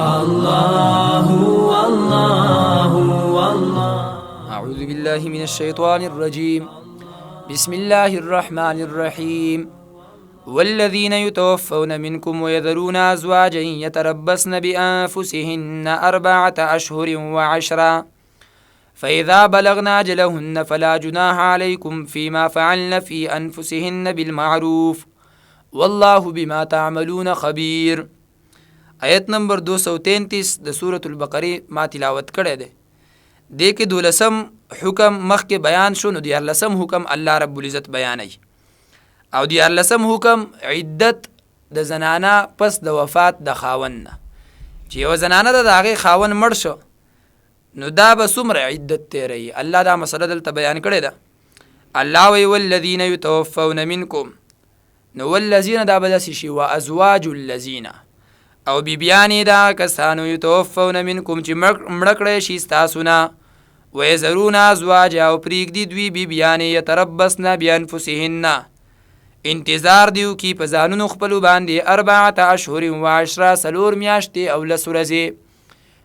الله والله والله. أعوذ بالله من الشيطان الرجيم. بسم الله الرحمن الرحيم. والذين يتوفون منكم ويذرون أزواجا يتربصن بأنفسهن 4 أشهر وعشرا فإذا بلغن أجلهن فلا جناح عليكم فيما فعلن في أنفسهن بالمعروف والله بما تعملون خبير. آیت نمبر 233 د سورة البقره ما تلاوت کړی دی. دې کې 12م حکم مخکې بیان شو، نو 14م حکم الله رب العزت بیانوي، او 14م حکم عدت د زنانه پس د وفات د خاوند نه. چې یو زنانه د هغې خاوند مړ شو نو دا به څومره عدت تیروي، الله دا مسله دلته بیان کړې ده. الله وی والذین یتوفون منکم، نو والذین دا به داسې شي وازواج الذین، او بیبیانې دا کسانو یتوفون منکم چې مړه کړی شي ستاسو نه، ویذرون ازواج، او پرېږدي دوی بیبیانې یتربصن بانفسهن، انتظار دیو کی په ځانونو خپلو باندې 4 اشهر و 10 4 میاشتې او 10 ورځې.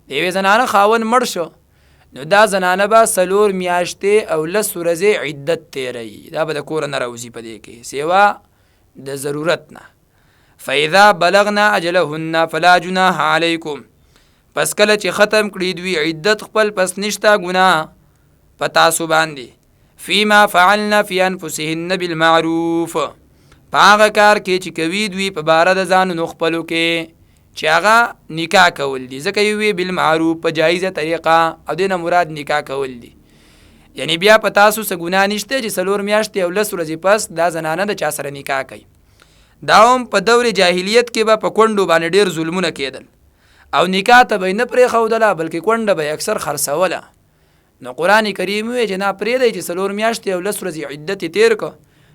د یوې زنانه خاوند مړ شو نو دا زنانه به 4 میاشتې او 10 ورځې عدت تیروي، دا به د کوره نه راوځي په دې کې سیوا د ضرورت نه. فاذا بلغنا اجلهن فلا جناح علیکم، پس کله چې ختم کړي دوی عدت خپل پس نشته ګناه په تاسو باندې، فیما فعلنا فی انفسهن بالمعروف، په هغه کار کې چې کوي دوی په باره د ځانونو خپلو کې چې هغه نکاح کول دي، ځکه یې وی بالمعروف په جایزه طریقه، او دې نه مراد نکاح کول دي. یعنی بیا په تاسو څه ګناه نشته چې 4 میاشتې او 10 ورځې پس دا زنانه د چا سره نکاح کوي. دا هم په دور جاهلیت کې به په کونډو باندې ډېر ظلمونه کېدل، او نکاح ته به یې نه پرېښودله بلکې کونډه به یې اکثر خرڅوله. نو قرآن کریم وی چې نه پرېږدئ چې 4 میاشتې او 10 ورځې عدت یې تېر کړه،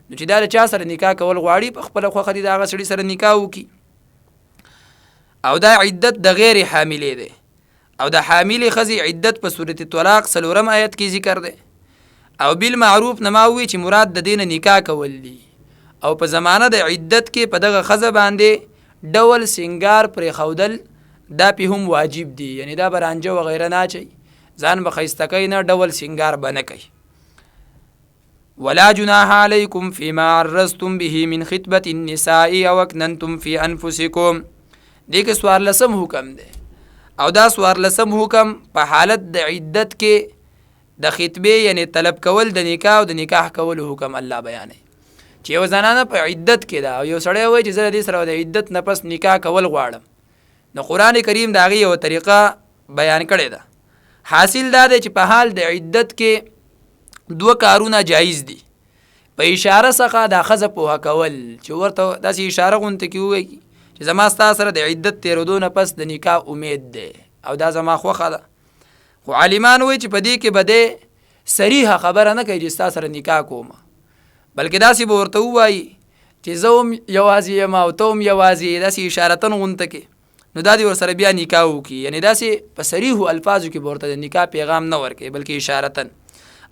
نو چې دا د چا سره نکاح کول غواړي په خپله خوښه دي د هغه سړي سره نکاح وکړي. او دا عدت د غیر حاملې دی، او د حاملې ښځې عدت په صورت طلاق 4م آیت کې ذکر دی. او بالمعروف نه ما وی چې مراد د دې نه نکاح کول دي، او په زمانه د عدت کې په دغه ښځه باندې ډول سنگار پرېښودل دا پې هم واجب دي، یعنی دا به رانجه وغیره نه اچوي، ځان به ښایسته کوي نه، ډول سنگار به نه کوي. ولا جناح علیکم فیما عرضتم به من خطبة النساء او اکننتم فی انفسکم، دې کې 14م حکم دی. او دا 14م حکم په حالت د عدت کې د خطبې یعنی طلب کول د نکاح او د نکاح کولو حکم الله بیانوي. چې یو زنانه په عدت کې ده او یو سړی وایي چې زه د دې سره د عدت نه پس نکاح کول غواړم، نو قرآن کریم د هغې یوه طریقه بیان کړې ده. حاصل دا دی چې په حال د عدت کې 2 کارونه جایز دي. په اشاره څخه دا ښځه پوهه کول چې ورته داسې اشاره غونته کې ووایي چې زما ستا سره د عدت تېرېدو نه پس د نکاح امید دی او دا زما خوښه ده. خو عالمان وایي چې په دې کې به دی صریحه خبره نه کوي چې ستا سره نکاح کومه، بلکې داسې به ورته ووایي چې زه هم یوازې یم او ته هم یوازې، داسې اشارتن غونته کې، نو دا دې ورسره بیا نکاح وکړي. یعنی داسې په صریحو الفاظو کې به ورته د نکاح پیغام نه ورکوي بلکې اشارتن.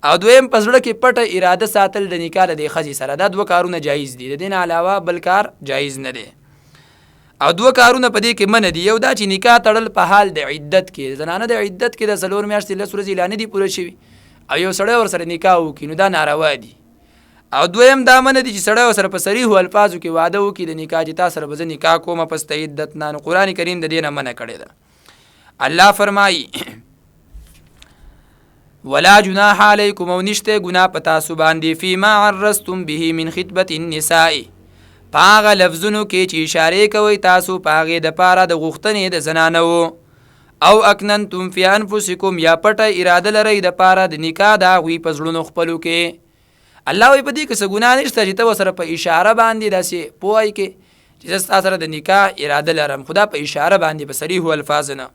او دویم په زړه کې پټه اراده ساتل د نکاح د دې ښځې سره، دا 2 کارونه جایز دي، د دې نه علاوه بل کار جایز نه دی. او 2 کارونه په دې کې منع دي. یو دا چې نکاح تړل په حال د عدت کې، زنانه د عدت کې د 4 میاشتې 10 ورځې لا نه دي پوره شوي او یو سړی ورسره نکاح وکړي، نو دا ناروا دي. او دویم دا منع دي چې سړی ورسره په صریحو الفاظو کې واده وکړي د نکاح چې تا سره به زه نکاح کومه پس د عدت نه، نو قرآن کریم د دې نه منع کړې ده. الله فرمایي ولا جناح علیکم، او نشته ګناه په تاسو باندې فیما عرضتم به من خطبة النساء، په هغه لفظونو کې چې اشارې کوئ تاسو په هغې دپاره د غوښتنې د زنانو، او اکننتم فی انفسکم، یا پټه اراده لرئ دپاره د نکاح د هغوی په زړونو خپلو کې. الله وایي په دې کې څه ګناه نشته چې ته ورسره په اشاره باندې داسې پوهی کې چې زه ستا سره د نکاح اراده لرم، خو دا په اشاره باندې په صریحو الفاظ نه.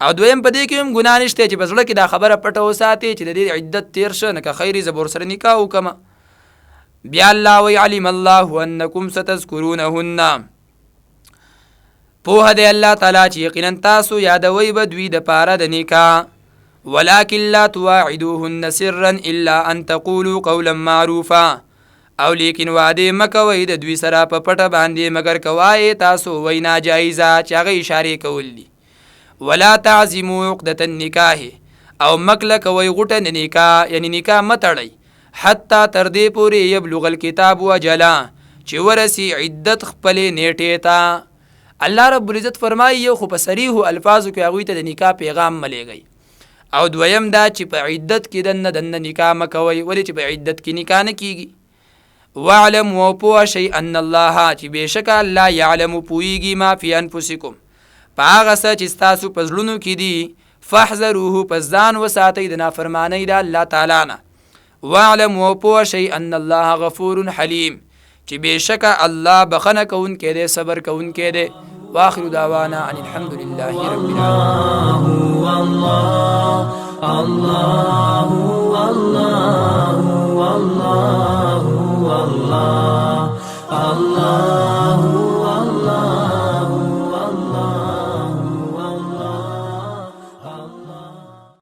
او دویم په دې کې هم ګناه نشته چې په زړه کې دا خبره پټه وساتې چې د دې عدت تېر شه، نه که خیر زه به ورسره نکاح وکړمه. بیا الله وایي علم الله انکم ستذکرونهن، پوهه دی الله تعالی چې یقینا تاسو یادوئ به دوی دپاره د نکاح، ولكن لا تواعدوهن سرا الا ان تقولوا قولا معروفا، او لیکن وعده مکوئ د دوی سره په پټه باندې مگر کوای تاسو وینا جایزه چې هغه اشارې کول دي. ولا تعزموا عقدة النکاح او مکله کوي غټه نکاح یعنی نکاح متړی حتی تر دې پورې یبلغ الکتاب اجلا چې ورسی عدت خپل نیټه تا. الله رب العزت فرمایي یو خو په صریح الفاظو کې هغوی ته د نکاح پیغام ملېږي او دویم دا چې په عدت کې دنه نکاح مکوي ولې چې په عدت کې نکاح نه کیږي. واعلم و پوه شئ ان الله چې بېشکه الله یعلم پوهیږي ما فی انفسکم په هغه څه چې ستاسو په زړونو کې دي فاحذروه پس ځان وساتئ د نافرمانۍ د الله تعالی نه. واعلم و پوه شئ ان الله غفور حلیم چې بېشکه الله بخنه کوونکی دی صبر کوونکی دی. واخر دعوانا ان الحمد لله رب العالمين.